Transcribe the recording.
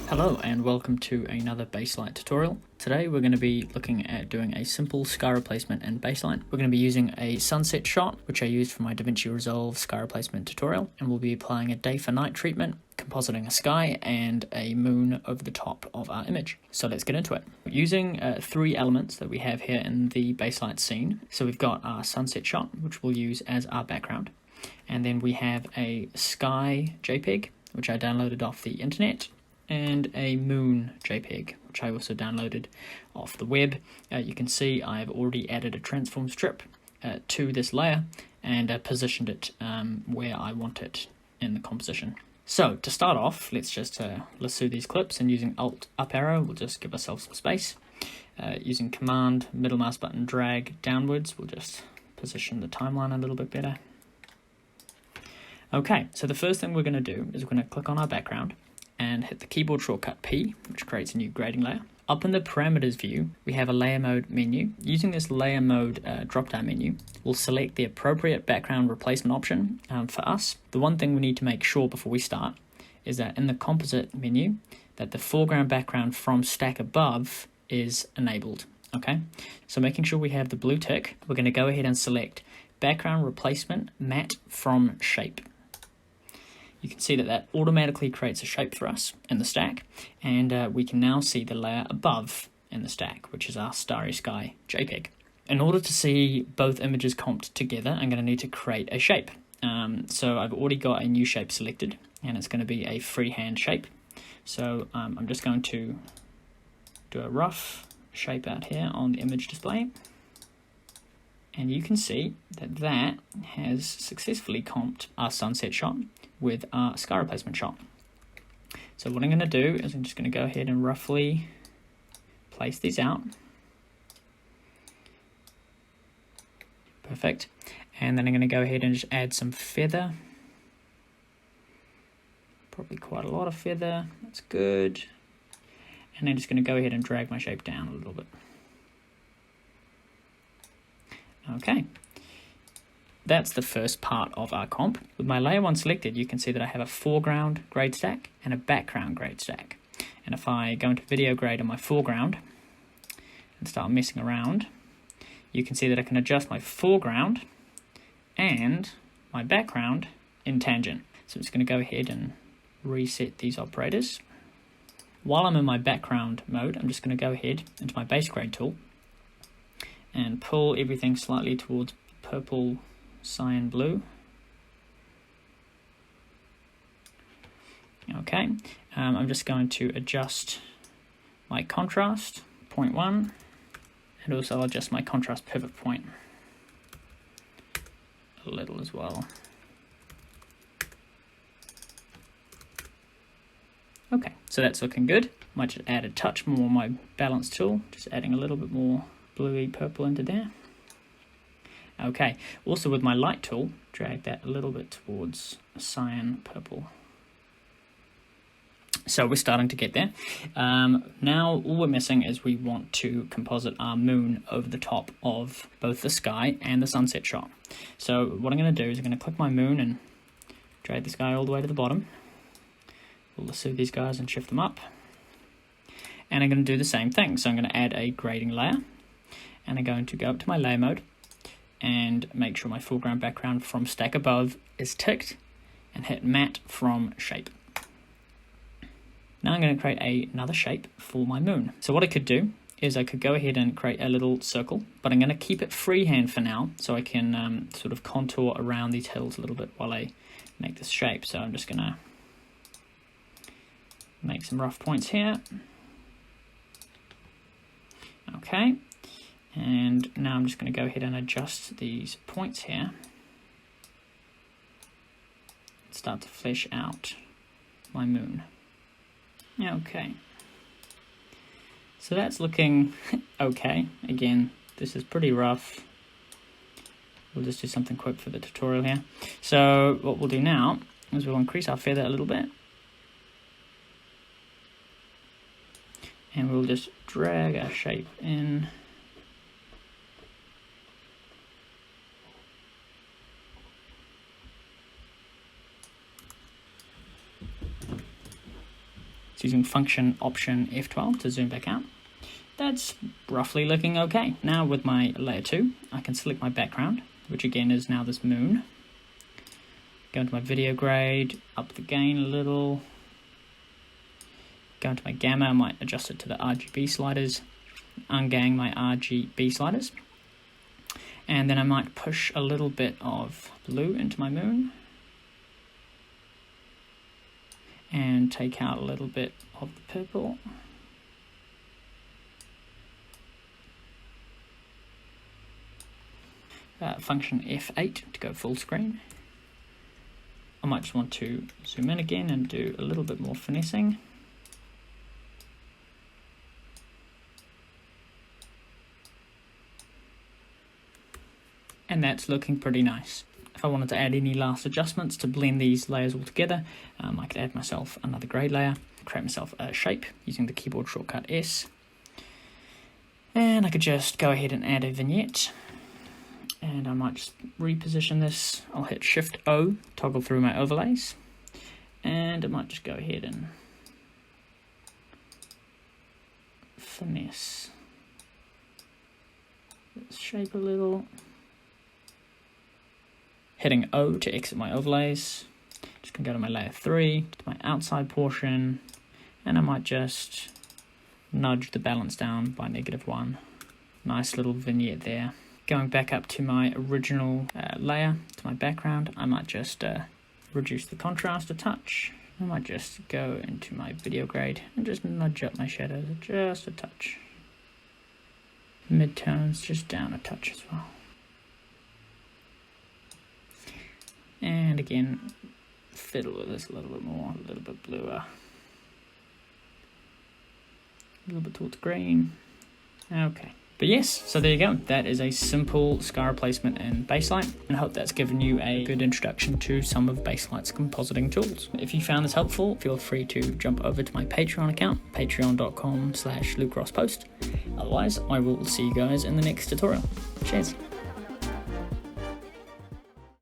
Hello and welcome to another Baselight tutorial. Today we're going to be looking at doing a simple sky replacement in Baselight. We're going to be using a sunset shot, which I used for my DaVinci Resolve sky replacement tutorial, and we'll be applying a day for night treatment, compositing a sky and a moon over the top of our image. So let's get into it. Using three elements that we have here in the Baselight scene. So we've got our sunset shot, which we'll use as our background. And then we have a sky JPEG, which I downloaded off the internet, and a moon JPEG, which I also downloaded off the web. You can see I've already added a transform strip to this layer and positioned it where I want it in the composition. So to start off, let's just lasso these clips, and using Alt up arrow, we'll just give ourselves some space. Using Command middle mouse button drag downwards, we'll just position the timeline a little bit better. Okay, so the first thing we're going to do is we're going to click on our background and hit the keyboard shortcut P, which creates a new grading layer. Up in the parameters view, we have a layer mode menu. Using this layer mode drop-down menu, we'll select the appropriate background replacement option for us. The one thing we need to make sure before we start is that in the composite menu, that the foreground background from stack above is enabled. Okay, so making sure we have the blue tick, we're going to go ahead and select background replacement matte from shape. You can see that that automatically creates a shape for us in the stack, and we can now see the layer above in the stack, which is our starry sky JPEG. In order to see both images comped together, I'm going to need to create a shape. So I've already got a new shape selected, and it's going to be a freehand shape. So I'm just going to do a rough shape out here on the image display. And you can see that that has successfully comped our sunset shot with our sky replacement shot. So what I'm going to do is I'm just going to go ahead and roughly place these out. Perfect. And then I'm going to go ahead and just add some feather. Probably quite a lot of feather. That's good. And I'm just going to go ahead and drag my shape down a little bit. Okay. That's the first part of our comp. With my layer 1 selected, you can see that I have a foreground grade stack and a background grade stack. And if I go into video grade on my foreground and start messing around, you can see that I can adjust my foreground and my background in tangent. So I'm just going to go ahead and reset these operators. While I'm in my background mode, I'm just going to go ahead into my base grade tool and pull everything slightly towards purple cyan blue. Okay, I'm just going to adjust my contrast, 0.1, and also adjust my contrast pivot point a little as well. Okay, so that's looking good. Might just add a touch more on my balance tool, just adding a little bit more bluey purple into there. Okay, also with my light tool, drag that a little bit towards cyan purple. So we're starting to get there. Now all we're missing is we want to composite our moon over the top of both the sky and the sunset shot. So what I'm going to do is I'm going to click my moon and drag this guy all the way to the bottom. We'll lasso these guys and shift them up. And I'm going to do the same thing. So I'm going to add a grading layer, and I'm going to go up to my layer mode and make sure my foreground background from stack above is ticked and hit matte from shape. Now I'm going to create another shape for my moon. So what I could do is I could go ahead and create a little circle, but I'm going to keep it freehand for now so I can sort of contour around these hills a little bit while I make this shape. So I'm just going to make some rough points here. Okay. And now I'm just going to go ahead and adjust these points here. Start to flesh out my moon. Okay. So that's looking okay. Again, this is pretty rough. We'll just do something quick for the tutorial here. So what we'll do now is we'll increase our feather a little bit. And we'll just drag our shape in. using function option F12 to zoom back out. That's roughly looking okay. Now with my layer 2, I can select my background, which again is now this moon. Go into my video grade, up the gain a little. Go into my gamma, I might adjust it to the RGB sliders. Ungang my RGB sliders. And then I might push a little bit of blue into my moon. And take out a little bit of the purple. Function F8 to go full screen. I might just want to zoom in again and do a little bit more finessing. And that's looking pretty nice. If I wanted to add any last adjustments to blend these layers all together, I could add myself another grade layer, create myself a shape using the keyboard shortcut S. And I could just go ahead and add a vignette. And I might just reposition this. I'll hit Shift O, toggle through my overlays. And I might just go ahead and finesse this shape a little. Hitting O to exit my overlays. Just gonna go to my layer 3, to my outside portion, and I might just nudge the balance down by -1. Nice little vignette there. Going back up to my original layer, to my background, I might just reduce the contrast a touch. I might just go into my video grade and just nudge up my shadows just a touch. Midtones just down a touch as well. And again, fiddle with this a little bit more, a little bit bluer. A little bit towards green. Okay. But yes, so there you go. That is a simple scar replacement in Baselight, and I hope that's given you a good introduction to some of Baselight's compositing tools. If you found this helpful, feel free to jump over to my Patreon account, patreon.com/LukeRossPost. Otherwise, I will see you guys in the next tutorial. Cheers.